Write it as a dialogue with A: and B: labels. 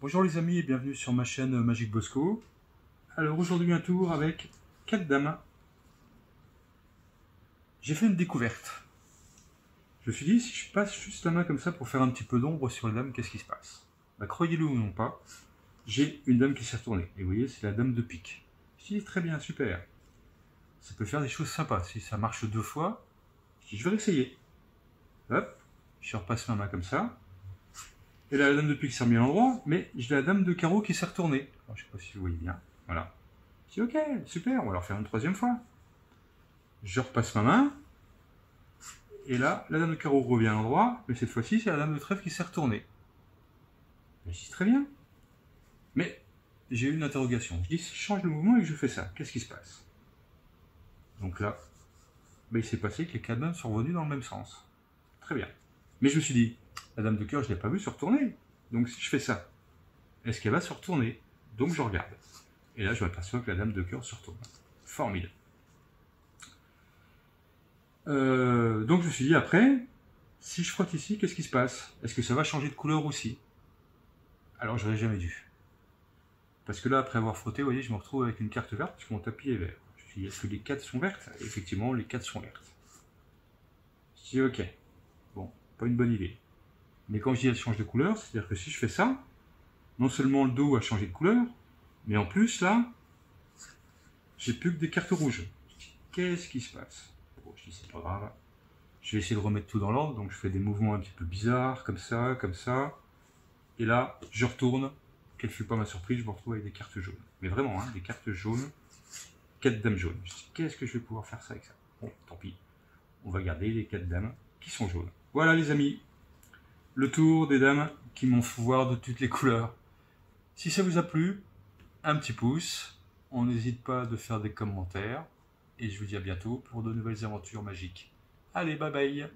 A: Bonjour les amis et bienvenue sur ma chaîne Magic Bosco. Alors aujourd'hui un tour avec 4 dames. J'ai fait une découverte. Je me suis dit si je passe juste la main comme ça pour faire un petit peu d'ombre sur les dames, qu'est-ce qui se passe? Bah, croyez-le ou non pas, j'ai une dame qui s'est retournée. Et vous voyez, c'est la dame de pique. Je me suis dit très bien, super. Ça peut faire des choses sympas. Si ça marche 2 fois, je vais essayer. Hop, je repasse ma main comme ça. Et là, la dame de pique s'est remis à l'endroit, mais j'ai la dame de carreau qui s'est retournée. Alors, je ne sais pas si vous voyez bien. Voilà. Je dis ok, super, on va leur faire une troisième fois. Je repasse ma main. Et là, la dame de carreau revient à l'endroit, mais cette fois-ci, c'est la dame de trèfle qui s'est retournée. Je dis très bien. Mais j'ai eu une interrogation. Je dis si je change le mouvement et que je fais ça, qu'est-ce qui se passe? Donc là, il s'est passé que les 4 dames sont revenues dans le même sens. Très bien. Mais je me suis dit, la dame de cœur, je ne l'ai pas vue se retourner. Donc si je fais ça, est-ce qu'elle va se retourner? Donc je regarde. Et là, je m'aperçois que la dame de cœur se retourne. Formidable. Donc je me suis dit, après, si je frotte ici, qu'est-ce qui se passe? Est-ce que ça va changer de couleur aussi? Alors je n'aurais jamais dû. Parce que là, après avoir frotté, vous voyez, je me retrouve avec une carte verte, parce que mon tapis est vert. Je me suis dit, est-ce que les 4 sont vertes? Et effectivement, les 4 sont vertes. Je me suis dit, ok, bon, pas une bonne idée. Mais quand je dis elle change de couleur, c'est-à-dire que si je fais ça, non seulement le dos a changé de couleur, mais en plus, là, j'ai plus que des cartes rouges. Qu'est-ce qui se passe? Bon, je dis, c'est pas grave. Je vais essayer de remettre tout dans l'ordre, donc je fais des mouvements un petit peu bizarres, comme ça, comme ça. Et là, je retourne. Quelle fut pas ma surprise, je me retrouve avec des cartes jaunes. Mais vraiment, hein, des cartes jaunes. 4 dames jaunes. Je dis, qu'est-ce que je vais pouvoir faire ça avec ça? Bon, tant pis. On va garder les 4 dames qui sont jaunes. Voilà les amis. Le tour des dames qui m'ont fait voir de toutes les couleurs. Si ça vous a plu, un petit pouce. On n'hésite pas de faire des commentaires. Et je vous dis à bientôt pour de nouvelles aventures magiques. Allez, bye bye!